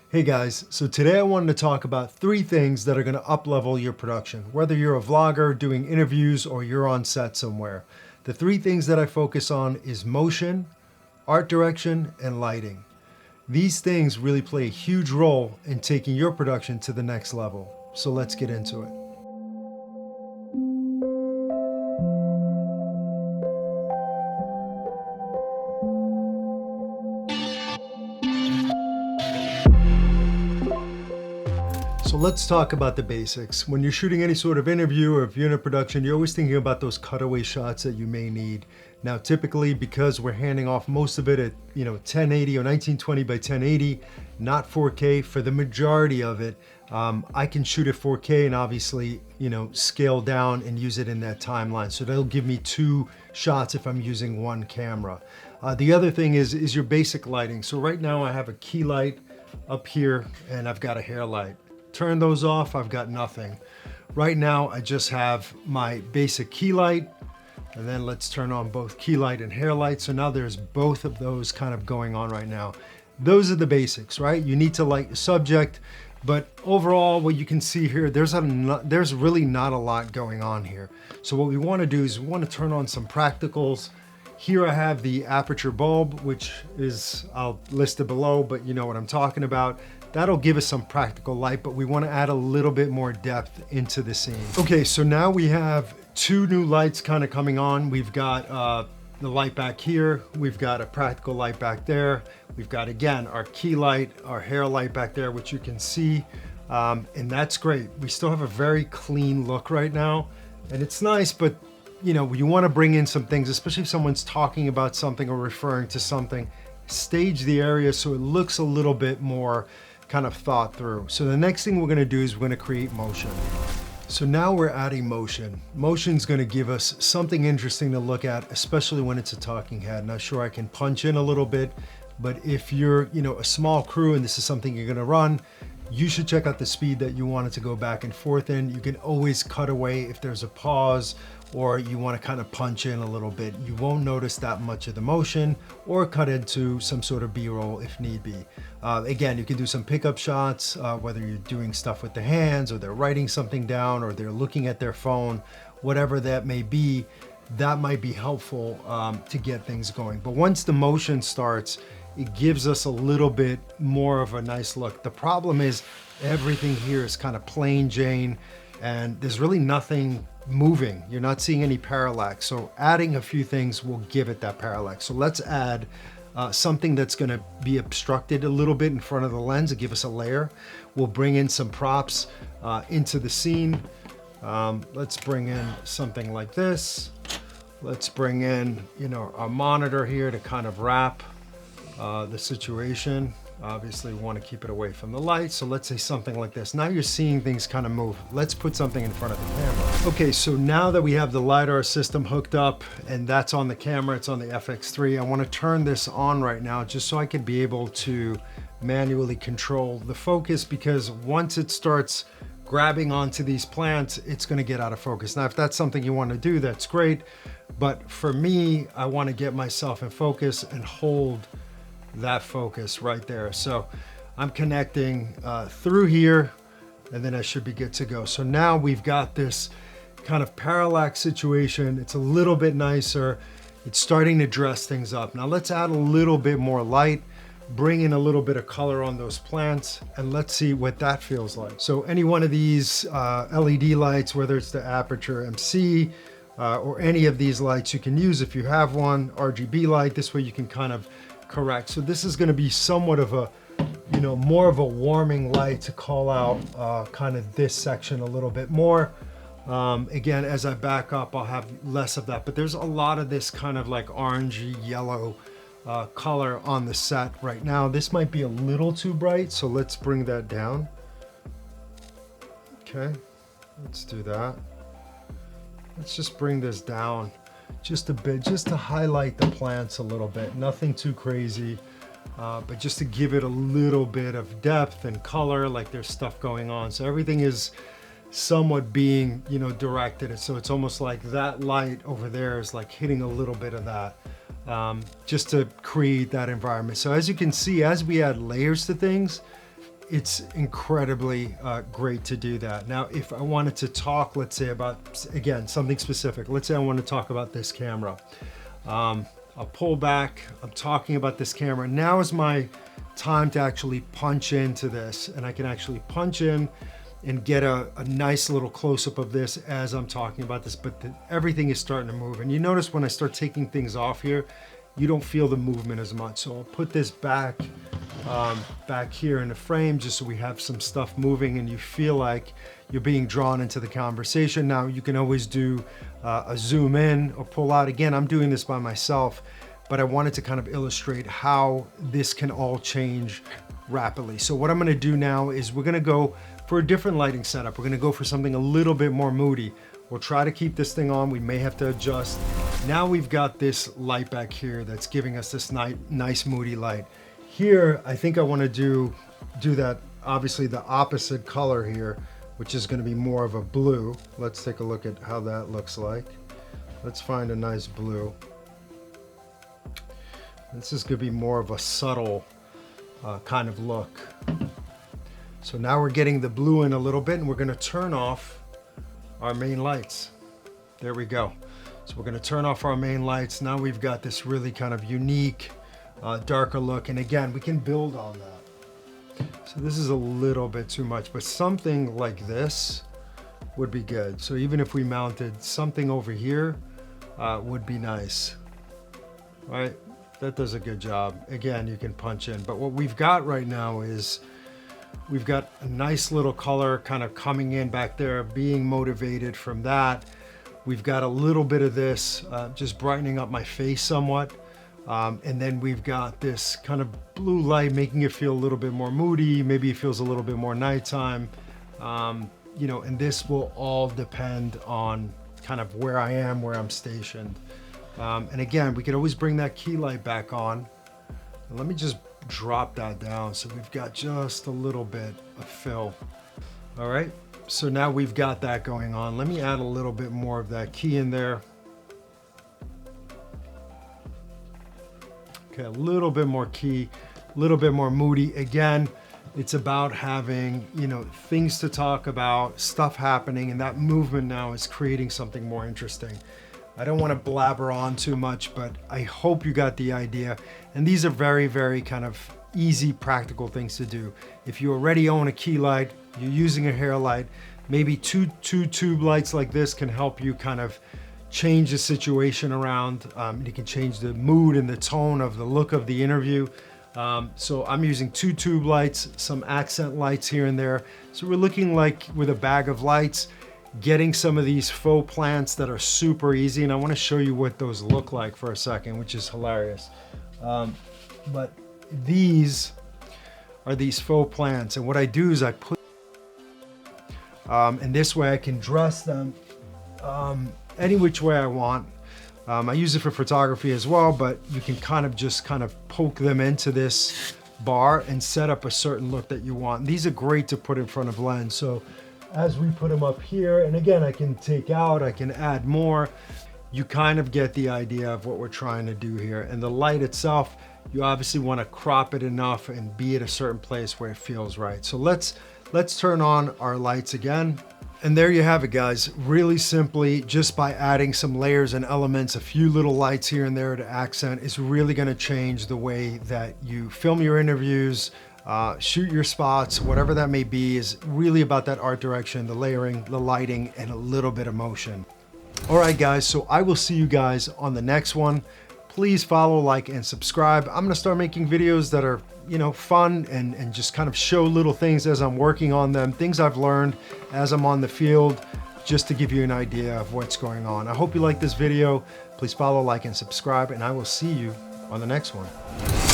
Hey guys, so today I wanted to talk about 3 things that are going to up-level your production, whether you're a vlogger doing interviews or you're on set somewhere. The 3 things that I focus on is motion, art direction, and lighting. These things really play a huge role in taking your production to the next level. So let's get into it. So let's talk about the basics. When you're shooting any sort of interview or if you're in a production, you're always thinking about those cutaway shots that you may need. Now, typically, because we're handing off most of it at 1080 or 1920 by 1080, not 4K for the majority of it, I can shoot at 4K and obviously scale down and use it in that timeline. So that'll give me 2 shots if I'm using one camera. The other thing is your basic lighting. So right now I have a key light up here and I've got a hair light. Turn those off, I've got nothing. Right now, I just have my basic key light, and then let's turn on both key light and hair light. So now there's both of those kind of going on right now. Those are the basics, right? You need to light your subject, but overall, what you can see here, there's really not a lot going on here. So what we want to do is we want to turn on some practicals. Here I have the aperture bulb, which is, I'll list it below, but you know what I'm talking about. That'll give us some practical light, but we want to add a little bit more depth into the scene. Okay, so now we have 2 new lights kind of coming on. We've got the light back here. We've got a practical light back there. We've got, again, our key light, our hair light back there, which you can see. And that's great. We still have a very clean look right now. And it's nice, but you want to bring in some things, especially if someone's talking about something or referring to something. Stage the area so it looks a little bit more kind of thought through. So the next thing we're going to do is we're going to create motion. So now we're adding motion. Motion's going to give us something interesting to look at, especially when it's a talking head. Not sure I can punch in a little bit, but if you're a small crew and this is something you're going to run, you should check out the speed that you want it to go back and forth in. You can always cut away if there's a pause or you want to kind of punch in a little bit. You won't notice that much of the motion, or cut into some sort of B-roll if need be. Again, you can do some pickup shots, whether you're doing stuff with the hands or they're writing something down or they're looking at their phone, whatever that may be, that might be helpful to get things going. But once the motion starts, it gives us a little bit more of a nice look. The problem is everything here is kind of plain Jane and there's really nothing moving. You're not seeing any parallax. So adding a few things will give it that parallax. So let's add something that's going to be obstructed a little bit in front of the lens to give us a layer. We'll bring in some props into the scene. Let's bring in something like this. Let's bring in, our monitor here to kind of wrap the situation. Obviously we want to keep it away from the light, so let's say something like this. Now you're seeing things kind of move. Let's put something in front of the camera. Okay, so now that we have the LiDAR system hooked up and that's on the camera, it's on the FX3, I want to turn this on right now just so I can be able to manually control the focus, because once it starts grabbing onto these plants, it's going to get out of focus. Now, if that's something you want to do, that's great. But for me, I want to get myself in focus and hold that focus right there. So I'm connecting through here and then I should be good to go. So now we've got this kind of parallax situation. It's a little bit nicer. It's starting to dress things up. Now let's add a little bit more light, bring in a little bit of color on those plants, and let's see what that feels like. So any one of these LED lights, whether it's the Aputure MC or any of these lights you can use if you have one, RGB light, this way you can kind of correct. So this is going to be somewhat of a, more of a warming light to call out kind of this section a little bit more. Again, as I back up, I'll have less of that, but there's a lot of this kind of like orangey yellow color on the set right now. This might be a little too bright, so let's bring that down. Okay, let's do that. Let's just bring this down just a bit, just to highlight the plants a little bit. Nothing too crazy, but just to give it a little bit of depth and color, like there's stuff going on. So everything is somewhat being, directed. So it's almost like that light over there is like hitting a little bit of that, just to create that environment. So as you can see, as we add layers to things, it's incredibly great to do that. Now, if I wanted to talk, let's say about, again, something specific, let's say I want to talk about this camera. I'll pull back, I'm talking about this camera. Now is my time to actually punch into this, and I can actually punch in and get a nice little close-up of this as I'm talking about this, but everything is starting to move. And you notice when I start taking things off here, you don't feel the movement as much. So I'll put this back here in the frame just so we have some stuff moving and you feel like you're being drawn into the conversation. Now you can always do a zoom in or pull out. Again, I'm doing this by myself, but I wanted to kind of illustrate how this can all change rapidly. So what I'm gonna do now is we're gonna go for a different lighting setup. We're gonna go for something a little bit more moody. We'll try to keep this thing on. We may have to adjust. Now we've got this light back here that's giving us this nice moody light. Here, I think I wanna do that, obviously the opposite color here, which is gonna be more of a blue. Let's take a look at how that looks like. Let's find a nice blue. This is gonna be more of a subtle kind of look. So now we're getting the blue in a little bit, and we're gonna turn off our main lights. There we go. So we're gonna turn off our main lights. Now we've got this really kind of unique, darker look. And again, we can build on that. So this is a little bit too much, but something like this would be good. So even if we mounted something over here, would be nice, right? That does a good job. Again, you can punch in, but what we've got right now is we've got a nice little color kind of coming in back there, being motivated from that. We've got a little bit of this just brightening up my face somewhat. And then we've got this kind of blue light making it feel a little bit more moody. Maybe it feels a little bit more nighttime. You know, and this will all depend on kind of where I am, where I'm stationed. And again, we could always bring that key light back on. And let me just drop that down so we've got just a little bit of fill. All right, so now we've got that going on. Let me add a little bit more of that key in there. Okay, a little bit more key, a little bit more moody. Again, it's about having, you know, things to talk about, stuff happening, and that movement now is creating something more interesting. I don't want to blabber on too much, but I hope you got the idea. And these are very, very kind of easy, practical things to do. If you already own a key light, you're using a hair light, maybe two tube lights like this can help you kind of change the situation around. You can change the mood and the tone of the look of the interview. So I'm using 2 tube lights, some accent lights here and there. So we're looking like with a bag of lights, getting some of these faux plants that are super easy. And I want to show you what those look like for a second, which is hilarious. But these are these faux plants. And what I do is I put, and this way I can dress them any which way I want. I use it for photography as well, but you can kind of poke them into this bar and set up a certain look that you want. And these are great to put in front of lens. So as we put them up here, and again, I can take out, I can add more. You kind of get the idea of what we're trying to do here. And the light itself, you obviously want to crop it enough and be at a certain place where it feels right. So let's turn on our lights again. And there you have it, guys. Really simply, just by adding some layers and elements, a few little lights here and there to accent, is really going to change the way that you film your interviews, shoot your spots, whatever that may be. Is really about that art direction, the layering, the lighting, and a little bit of motion. All right, guys, so I will see you guys on the next one. Please follow, like, and subscribe. I'm gonna start making videos that are, you know, fun and just kind of show little things as I'm working on them, things I've learned as I'm on the field, just to give you an idea of what's going on. I hope you like this video. Please follow, like, and subscribe, and I will see you on the next one.